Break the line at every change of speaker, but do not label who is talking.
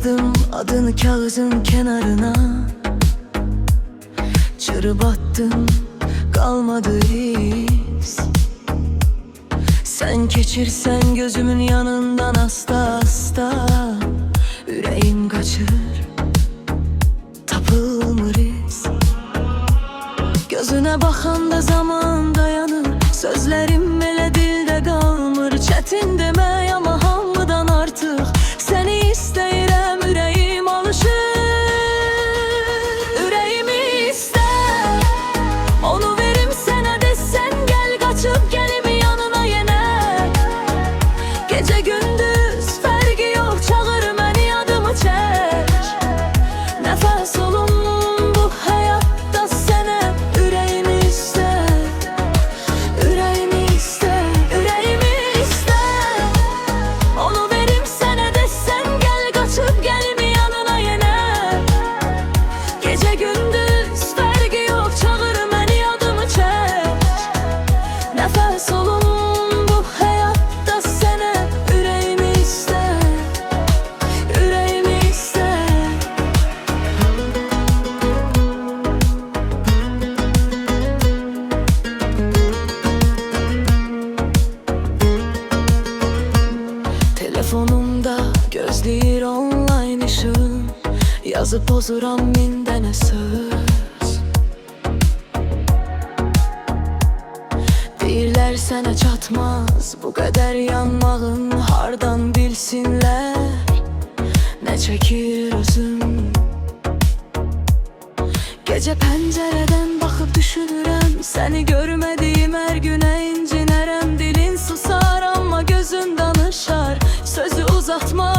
Yazdım adını kağıdın kenarına, çırp attım kalmadı iz. Sen geçirsen gözümün yanından hasta hasta, yüreğim kaçır tapılmır iz. Gözüne bakanda zaman dayanır, sözlerim elə dilde kalmır. Çetin demək ama hamıdan artık seni istəyirəm, ürəyim alışır. Ürəyimi istər, onu verim sənə, desən gel kaçıp gelim yanına yenə. Gece gündüz fərqi yox, çağır məni adımı çək. Nəfəs olum bu həyatda sənə, ürəyimi istər. Ürəyimi istər, ürəyimi istər, onu verim sənə, desən gel kaçıp gelim yanına yenə. Gece gündüz fərqi yox, çağır məni adımı çək. Nəfəs olum bu həyatda sənə, ürəyimi istər. Ürəyimi istər. Telefonumda gözləyir online işığım, yazıb pozuram min dənə söz. Deyirlər sənə çatmaz bu qədər yanmağın, hardan bilsinlər nə çəkir özüm. Gece pəncərədən baxıb düşünürəm, səni görmədiyim hər günə incinərəm. Dilin susar amma gözün danışar, sözü uzatma